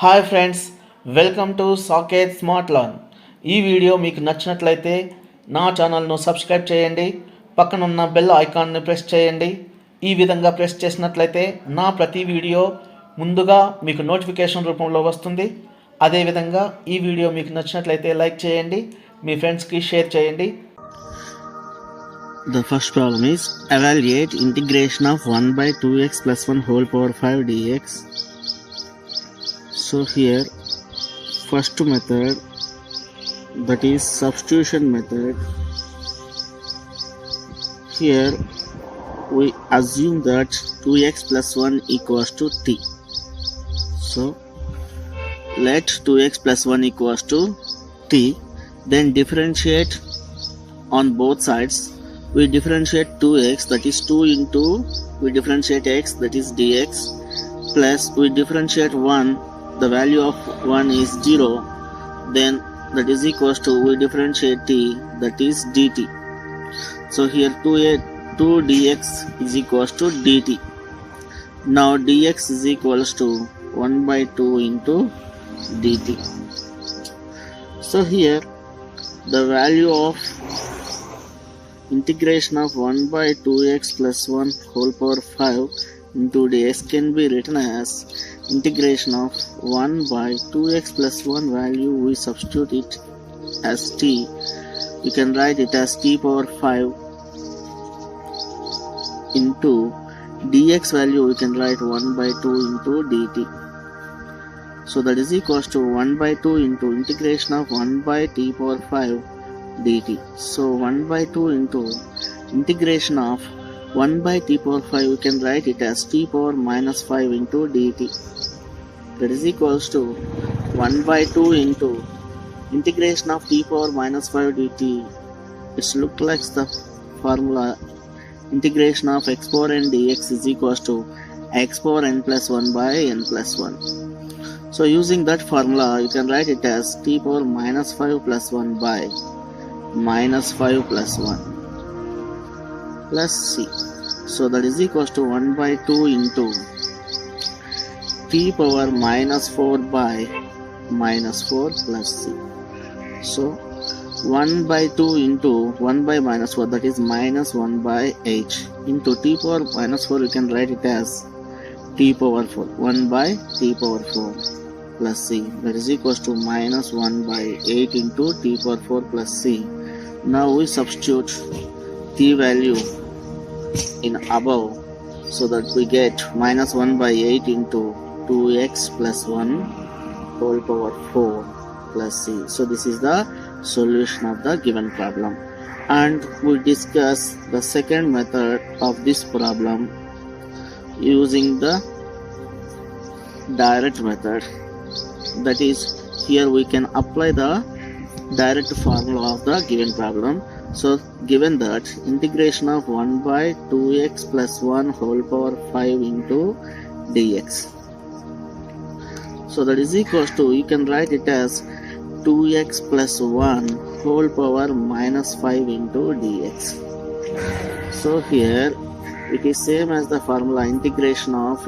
Hi friends, welcome to Saketh smart learn. ఈ video మీకు నచ్చినట్లయితే నా ఛానల్ను సబ్స్క్రైబ్ చేయండి, పక్కనున్న బెల్ ఐకాన్ని ప్రెస్ చేయండి. ఈ విధంగా ప్రెస్ చేసినట్లయితే నా ప్రతి వీడియో ముందుగా మీకు నోటిఫికేషన్ రూపంలో వస్తుంది. అదేవిధంగా ఈ వీడియో మీకు నచ్చినట్లయితే లైక్ చేయండి, మీ ఫ్రెండ్స్కి షేర్ చేయండి. The first problem is evaluate integration of 1 by 2x plus 1 whole power 5 dx. So here first method, that is substitution method. Here we assume that 2x plus 1 equals to t. So let 2x plus 1 equals to t, then differentiate on both sides. We differentiate 2x, that is 2 into, we differentiate x, that is dx, plus we differentiate 1, the value of 1 is 0, then that is equals to, we differentiate t, that is dt. So here 2 dx is equals to dt. Now dx is equals to 1 by 2 into dt. So here the value of integration of 1 by 2x plus 1 whole power 5 into dx can be written as integration of 1 by 2x plus 1 value, we substitute it as t. You can write it as t power 5 into dx value, we can write 1 by 2 into dt. So that is equals to 1 by 2 into integration of 1 by t power 5 dt. So 1 by 2 into integration of 1 by t power 5, we can write it as t power minus 5 into dt. That is equals to 1 by 2 into integration of t power minus 5 dt. It looks like the formula integration of x power n dx is equals to x power n plus 1 by n plus 1. So using that formula, you can write it as t power minus 5 plus 1 by minus 5 plus 1 plus c. So that is equals to 1 by 2 into t power minus 4 by minus 4 plus c. So 1 by 2 into 1 by minus 4, that is minus 1 by 8 into t power minus 4, you can write it as t power 4, 1 by t power 4 plus c, that is equals to minus 1 by 8 into t power 4 plus c. Now we substitute t value in above, so that we get minus 1 by 8 into 2x plus 1 whole power 4 plus c. So this is the solution of the given problem. And we discuss the second method of this problem using the direct method. That is, here we can apply the direct formula of the given problem. So given that integration of 1 by 2x plus 1 whole power 5 into dx, so that is equals to, you can write it as 2x plus 1 whole power minus 5 into dx. So here it is same as the formula integration of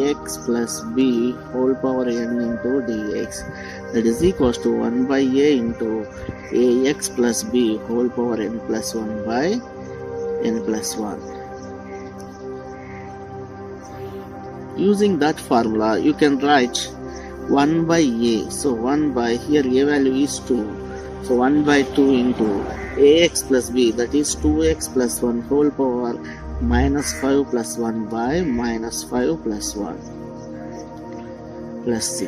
ax plus b whole power n into dx, that is equals to 1 by a into ax plus b whole power n plus 1 by n plus 1. Using that formula, you can write 1 by a. So 1 by, here a value is 2, so 1 by 2 into ax plus b, that is 2x plus 1 whole power minus 5 plus 1 by minus 5 plus 1 plus c.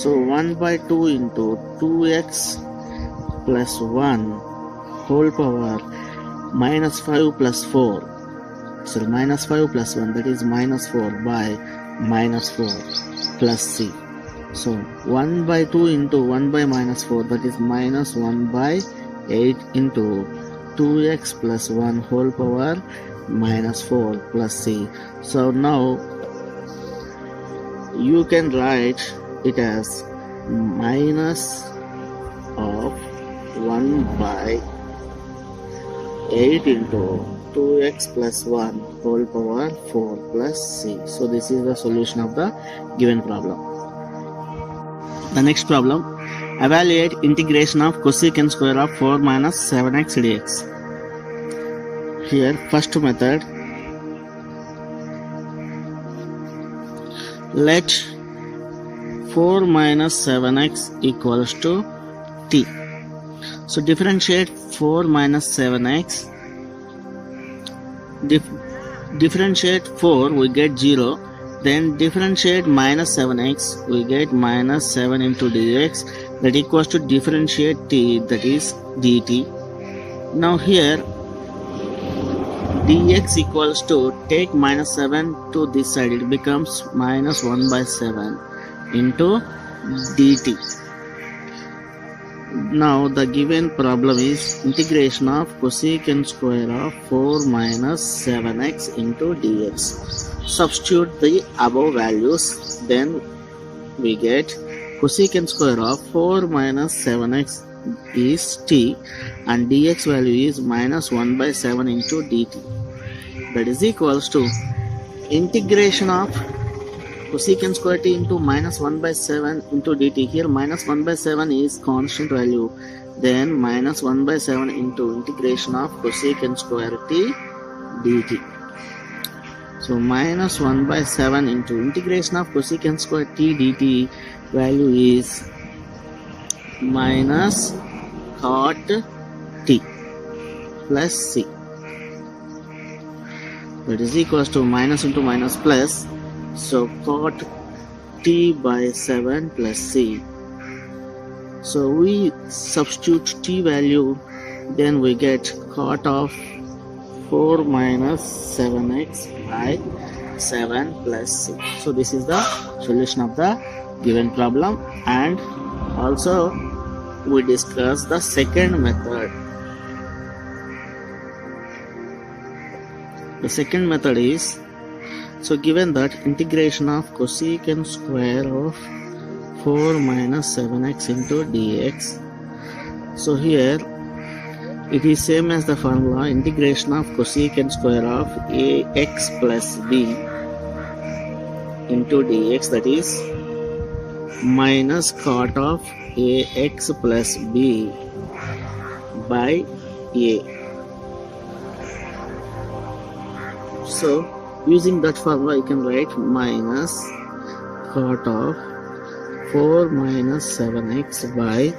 So 1 by 2 into 2x plus 1 whole power minus 5 plus 4, sorry, minus 5 plus 1, that is minus 4 by minus 4 plus c. So 1 by 2 into 1 by minus 4, that is minus 1 by 8 into 2x plus 1 whole power minus 4 plus c. So now you can write it as minus of 1 by 8 into 2x plus 1 whole power 4 plus c. So this is the solution of the given problem. The next problem, evaluate integration of cosecant square of 4 minus 7x dx. Here, first method, let 4 minus 7x equals to t. So differentiate 4 minus 7x. Differentiate 4, we get 0. Then differentiate minus 7x, we get minus 7 into dx, that equals to differentiate t, that is dt. Now here dx equals to, take minus 7 to this side, it becomes minus 1 by 7 into dt. Now the given problem is integration of cosecant square of 4 minus 7x into dx. Substitute the above values, then we get cosecant square of 4 minus 7x is t and dx value is minus 1 by 7 into dt. That is equals to integration of cosecant square t into minus 1 by 7 into dt. Here minus 1 by 7 is constant value, then minus 1 by 7 into integration of cosecant square t dt. So minus 1 by 7 into integration of cosecant square t dt value is minus cot t plus c. That is equals to minus into minus plus. So cot t by 7 plus c. So we substitute t value, then we get cot of 4 minus 7x by 7 plus c. So this is the solution of the given problem, and also we discuss the second method. The second method is, so given that integration of cosecant square of 4 minus 7x into dx, so here it is same as the formula, integration of cosecant square of ax plus b into dx, that is minus cot of ax plus b by a. So using that formula you can write minus cot of 4 minus 7x by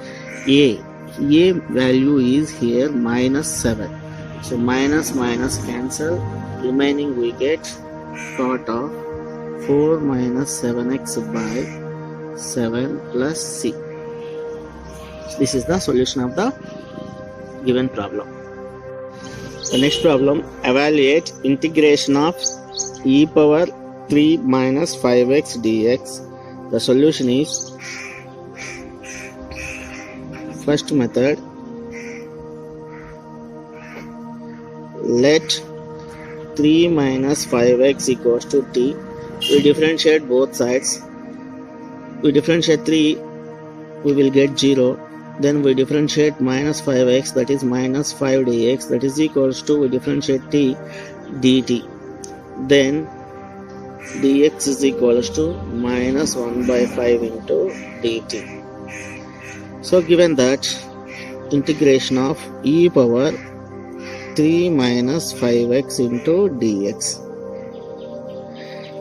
a. A value is here minus 7. So minus minus cancel, remaining we get cot of 4 minus 7x by 7 plus c. So this is the solution of the given problem. The next problem, evaluate integration of e power 3 minus 5x dx. The solution is, first method, let 3 minus 5x equals to t. We differentiate both sides. We differentiate 3, we will get 0. Then we differentiate minus 5x, that is minus 5 dx, that is equals to, we differentiate t dt. Then dx is equals to minus 1 by 5 into dt. So given that integration of e power 3 minus 5x into dx,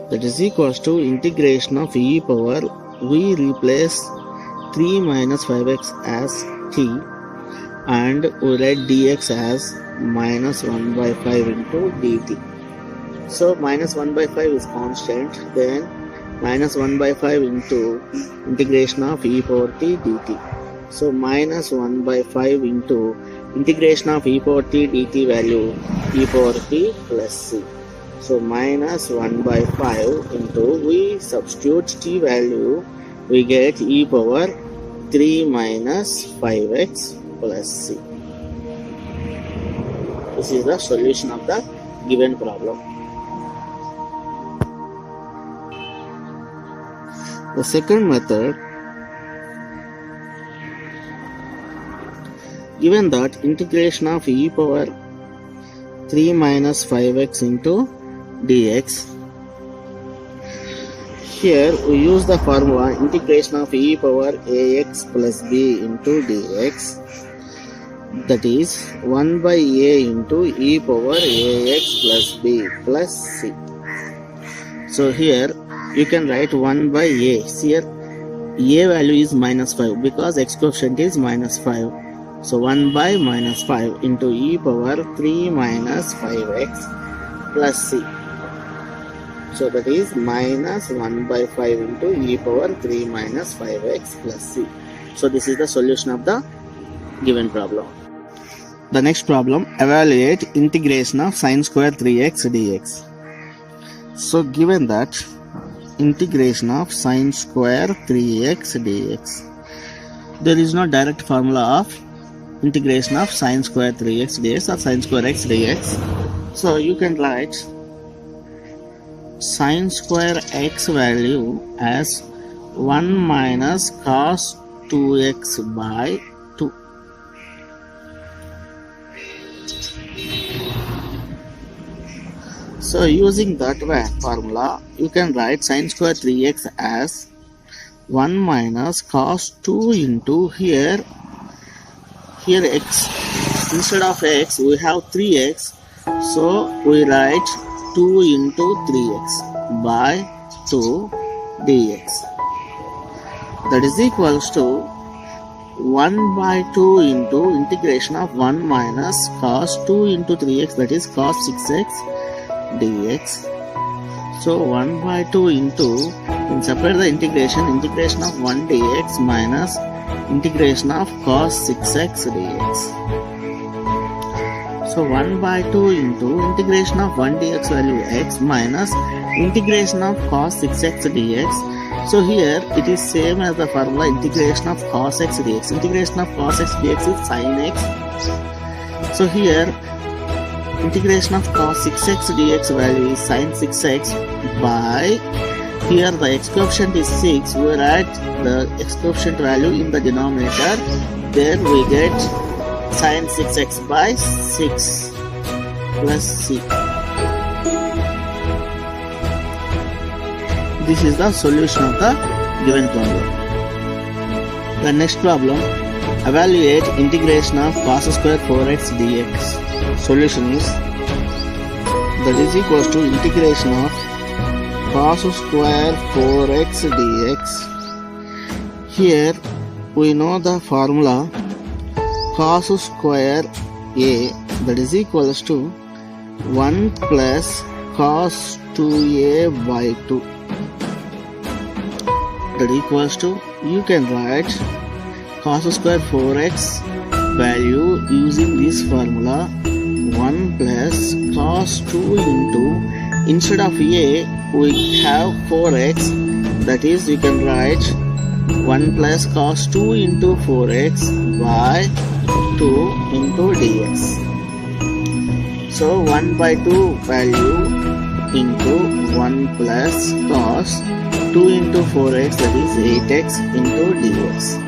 that is equals to integration of e power, we replace 3 minus 5x as t and we write dx as minus 1 by 5 into dt. So minus 1 by 5 is constant, then minus 1 by 5 into integration of e power t dt. So minus 1 by 5 into integration of e power t dt value e power t plus c. So minus 1 by 5 into, we substitute t value, we get e power 3 minus 5x plus c. This is the solution of the given problem. The second method, given that integration of e power 3 minus 5x into dx, here we use the formula integration of e power ax plus b into dx, that is 1 by a into e power ax plus b plus c. So here you can write 1 by a. Here a value is minus 5 because x coefficient is minus 5. So 1 by minus 5 into e power 3 minus 5x plus c. So that is minus 1 by 5 into e power 3 minus 5x plus c. So this is the solution of the given problem. The next problem, evaluate integration of sin square 3x dx. So given that integration of sin square 3x dx, there is no direct formula of integration of sin square 3x dx or sin square x dx. So you can write sin square x value as 1 minus cos 2x by 2. So using that formula, you can write sin square 3x as 1 minus cos 2 into here x, instead of x we have 3x, so we write 2 into 3x by 2 dx, that is equals to 1 by 2 into integration of 1 minus cos 2 into 3x, that is cos 6x dx. So 1 by 2 into, in separate the integration of 1 dx minus integration of cos 6x dx. So 1 by 2 into integration of 1 dx value x minus integration of cos 6x dx. So here it is same as the formula integration of cos x dx. Integration of cos x dx is sin x. So here integration of cos 6x dx value is sin 6x by, here the x coefficient is 6, we write the x coefficient value in the denominator, then we get sin 6x by 6 plus c. This is the solution of the given problem. The next problem, evaluate integration of cos square 4x dx. Solution is, that is equals to integration of cos square 4x dx. Here we know the formula cos square a, that is equals to 1 plus cos 2a by 2, that equals to, you can write cos square 4x value using this formula 1 plus cos 2 into, instead of a we have 4x, that is you can write 1 plus cos 2 into 4x by 2 into dx. So 1 by 2 value into 1 plus cos 2 into 4x, that is 8x into dx.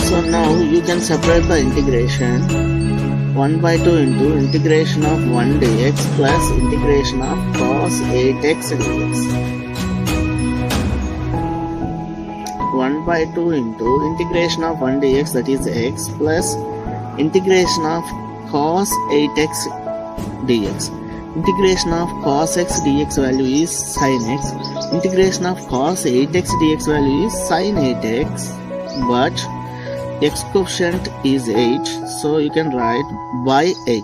So now you can separate the integration, 1 by 2 into integration of 1 dx plus integration of cos 8x dx. 1 by 2 into integration of 1 dx, that is x, plus integration of cos 8x dx. Integration of cos x dx value is sin x. Integration of cos 8x dx value is sin 8x, but x coefficient is 8, so you can write by 8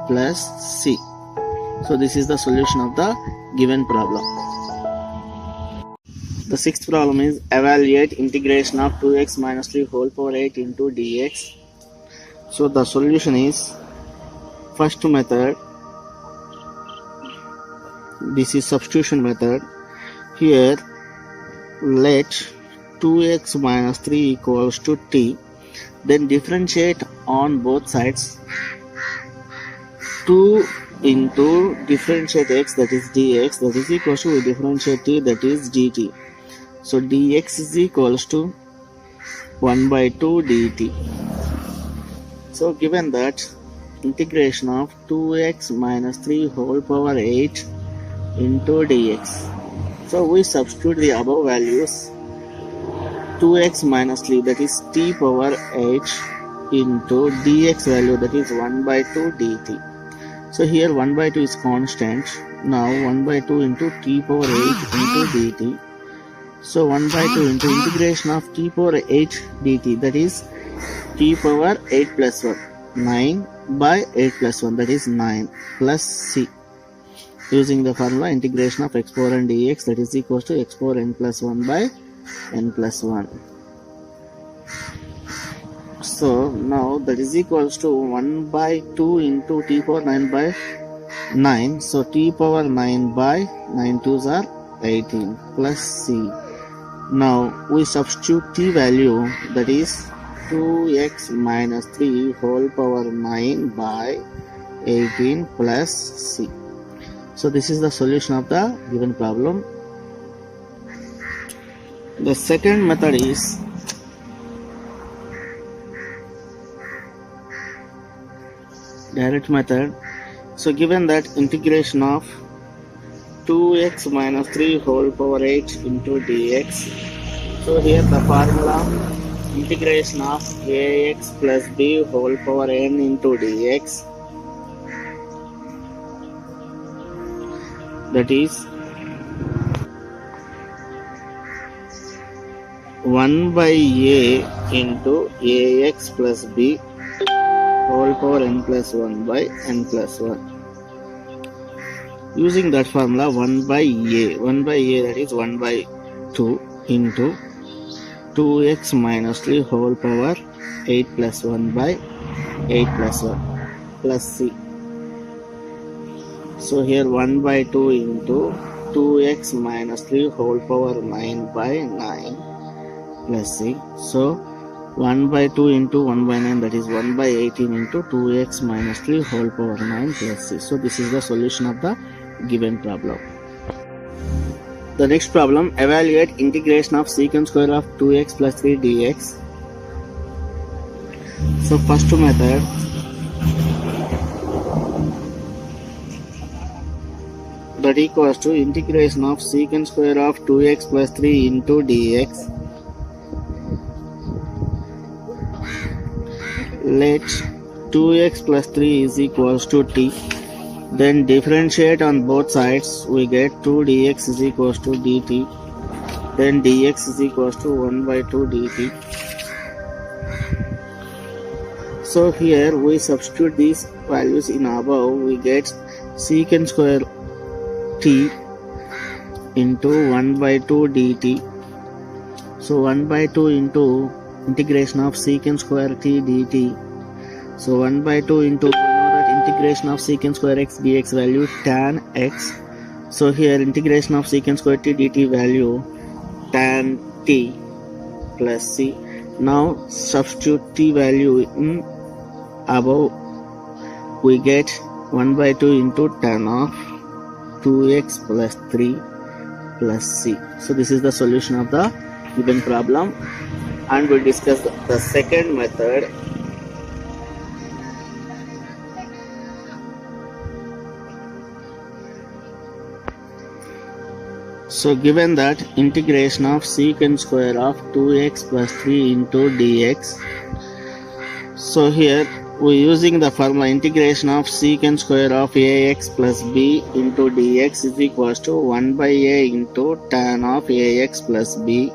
plus c. So this is the solution of the given problem. The sixth problem is evaluate integration of 2x minus 3 whole power 8 into dx. So the solution is, first method, this is substitution method. Here let 2x minus 3 equals to t, then differentiate on both sides. 2 into differentiate x, that is dx, that is equals to differentiate t, that is dt. So dx is equals to 1 by 2 dt. So given that integration of 2x minus 3 whole power 8 into dx. So we substitute the above values. 2x minus 3, that is t power h, into dx value, that is 1 by 2 dt. So here 1 by 2 is constant. Now 1 by 2 into t power 8 into dt. So 1 by 2 into integration of t power 8 dt, that is t power 8 plus 1. 9 by 8 plus 1, that is 9, plus c. Using the formula integration of x power n dx, that is equals to x power n plus 1 by n plus 1. So now that is equals to 1 by 2 into t power 9 by 9. So t power 9 by 9 2s are 18, plus c. Now we substitute t value, that is 2x minus 3 whole power 9 by 18 plus c. So this is the solution of the given problem. The second method is direct method. So given that integration of 2x minus 3 whole power 8 into dx. So here the formula integration of ax plus b whole power n into dx, that is 1 by a into ax plus b whole power n plus 1 by n plus 1. Using that formula 1 by a, that is 1 by 2 into 2x minus 3 whole power 8 plus 1 by 8 plus 1 plus c. So here 1 by 2 into 2x minus 3 whole power 9 by 9 plus c. So 1 by 2 into 1 by 9, that is 1 by 18 into 2x minus 3 whole power 9 plus c. So this is the solution of the given problem. The next problem, evaluate integration of secant square of 2x plus 3 dx. So first method, that equals to integration of secant square of 2x plus 3 into dx. Let 2x plus 3 is equals to t. Then differentiate on both sides. We get 2 dx is equals to dt. Then dx is equals to 1 by 2 dt. So here we substitute these values in above. We get secant square t into 1 by 2 dt. So 1 by 2 into integration of secant square t dt. So 1 by 2 into, we know that integration of secant square x dx value tan x. So here integration of secant square t dt value tan t plus c. Now substitute t value in above. We get 1 by 2 into tan of 2x plus 3 plus c. So this is the solution of the given problem. And we'll discuss the second method. So given that integration of secant square of 2x plus 3 into dx. So here we using the formula integration of secant square of ax plus b into dx is equals to 1 by a into tan of ax plus b.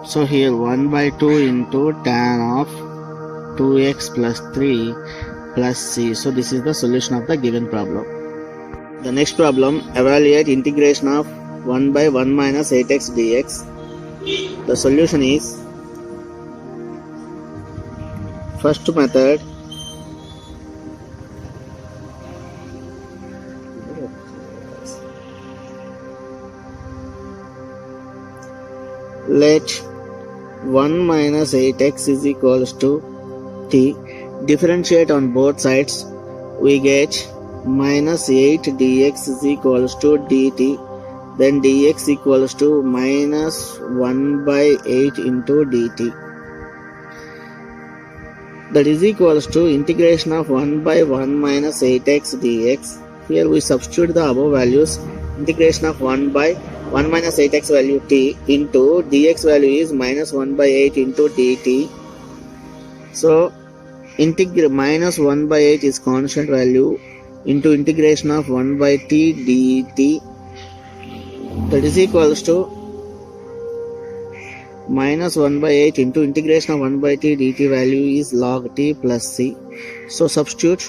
So here 1 by 2 into tan of 2x plus 3 plus c. So this is the solution of the given problem. The next problem, evaluate integration of 1 by 1 minus 8x dx. The solution is first method. Let 1 minus 8x is equals to t. Differentiate on both sides. We get minus 8 dx is equals to dt. Then dx equals to minus 1 by 8 into dt. That is equals to integration of 1 by 1 minus 8x dx. Here we substitute the above values. integration of 1 by 1 minus 8x value t into dx value is minus 1 by 8 into dt. So minus 1 by 8 is constant value into integration of 1 by t dt, that is equals to minus 1 by 8 into integration of 1 by t dt value is log t plus c. So substitute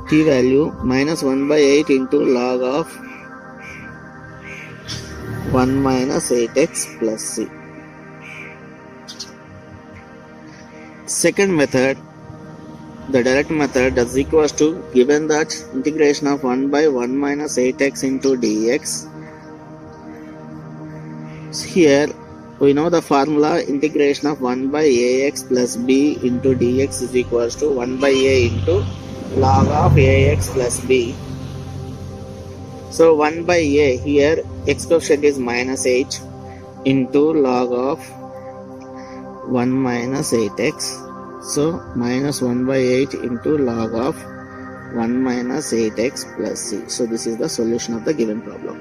t value minus 1 by 8 into log of 1 minus 8x plus c. Second method, the direct method, is equals to, given that integration of 1 by 1 minus 8x into dx. Here we know the formula, integration of 1 by ax plus b into dx is equals to 1 by a into log of ax plus b. So 1 by a, here x coefficient is minus 8 into log of 1 minus 8x. So minus 1 by 8 into log of 1 minus 8x plus c. So this is the solution of the given problem.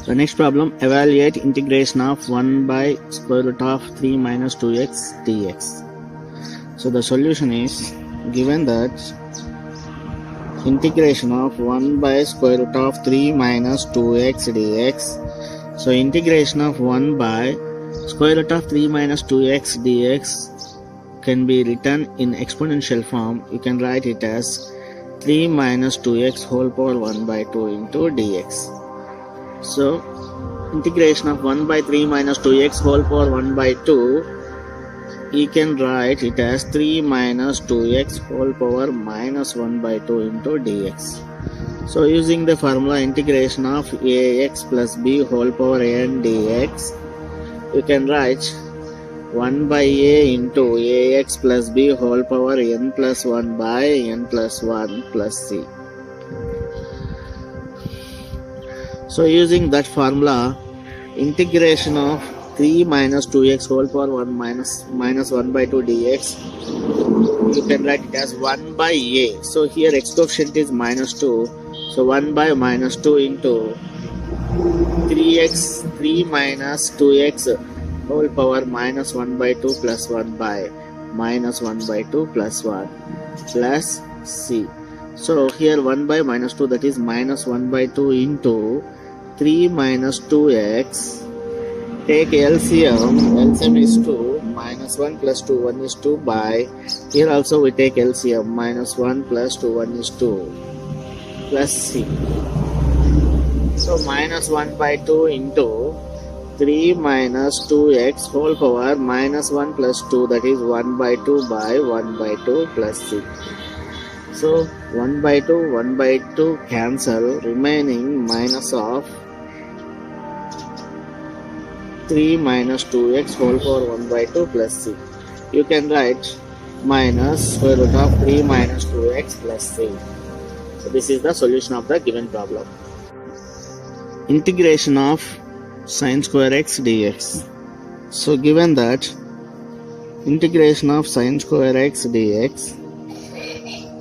The next problem, evaluate integration of 1 by square root of 3 minus 2x dx. So the solution is, given that integration of 1 by square root of 3 minus 2x dx. So integration of 1 by square root of 3 minus 2x dx can be written in exponential form. You can write it as 3 minus 2x whole power 1 by 2 into dx. So integration of 1 by 3 minus 2x whole power 1 by 2, you can write it as 3 minus 2x whole power minus 1 by 2 into dx. So using the formula integration of ax plus b whole power n dx, you can write 1 by a into ax plus b whole power n plus 1 by n plus 1 plus c. So using that formula, integration of 3 minus 2x whole power 1 minus 1 by 2 dx, you can write it as 1 by a. So here x coefficient is minus 2. So 1 by minus 2 into 3 minus 2x whole power minus 1 by 2 plus 1 by minus 1 by 2 plus 1 plus c. So here 1 by minus 2, that is minus 1 by 2 into 3 minus 2x. Take LCM. LCM is 2. Minus 1 plus 2, 1 is 2 by. Here also we take LCM. Minus 1 plus 2, 1 is 2 plus c. So minus 1 by 2 into 3 minus 2x whole power minus 1 plus 2, that is 1 by 2 by 1 by 2 plus c. So 1 by 2, 1 by 2 cancel, remaining minus of 3 minus 2x whole power 1 by 2 plus c. You can write minus square root of 3 minus 2x plus c. So this is the solution of the given problem. Integration of sin square x dx. So given that integration of sin square x dx,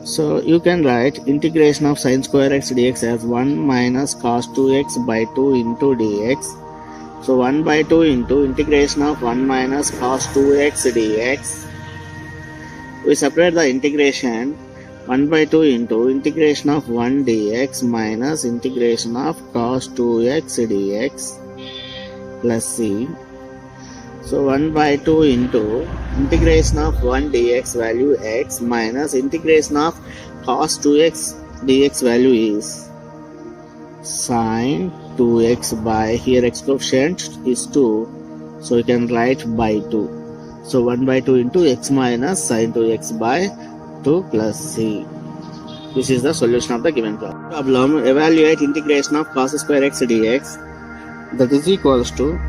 so you can write integration of sin square x dx as 1 minus cos 2x by 2 into dx. So 1 by 2 into integration of 1 minus cos 2x dx. We separate the integration. 1 by 2 into integration of 1 dx minus integration of cos 2x dx plus c. So 1 by 2 into integration of 1 dx value x minus integration of cos 2x dx value is sin 2x by, here x coefficient is 2, so you can write by 2. So 1 by 2 into x minus sin 2x by 2 plus c. This is the solution of the given problem. Evaluate integration of cos square x dx, that is equals to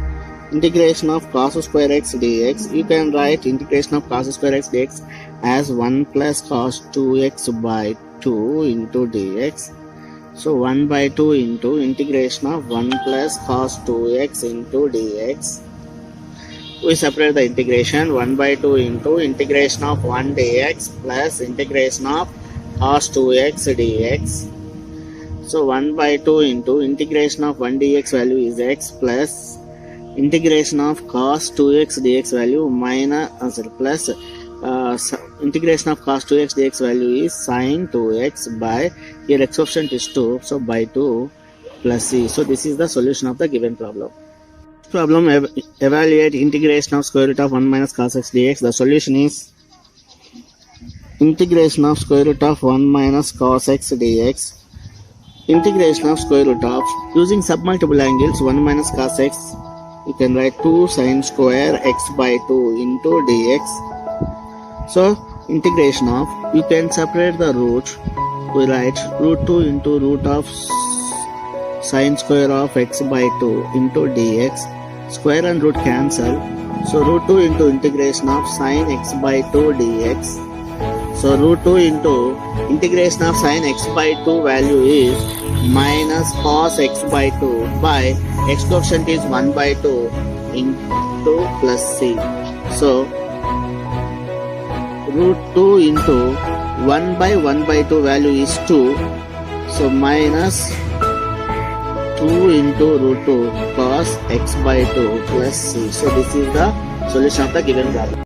integration of cos square x dx. You can write integration of cos square x dx as 1 plus cos 2x by 2 into dx. So 1 by 2 into integration of 1 plus cos 2x into dx. We separate the integration. 1 by 2 into integration of 1 dx plus integration of cos 2x dx. So 1 by 2 into integration of 1 dx value is x plus integration of cos 2x dx value minus plus integration of cos 2x dx value is sin 2x by, here x coefficient is 2, so by 2 plus c. So this is the solution of the given problem. Evaluate integration of square root of 1 minus cos x dx. The solution is integration of square root of 1 minus cos x dx. Integration of square root of, using submultiple angles, 1 minus cos x, you can write 2 sin square x by 2 into dx. So integration of, you can separate the root, we write root 2 into root of sin square of x by 2 into dx. Square and root cancel, so root 2 into integration of sin x by 2 dx. So root 2 into integration of sin x by 2 value is minus cos x by 2 by x coefficient is 1 by 2 into plus c. So root 2 into 1 by 2 value is 2. So minus 2 into root 2 cos x by 2 plus c. So this is the solution of the given problem.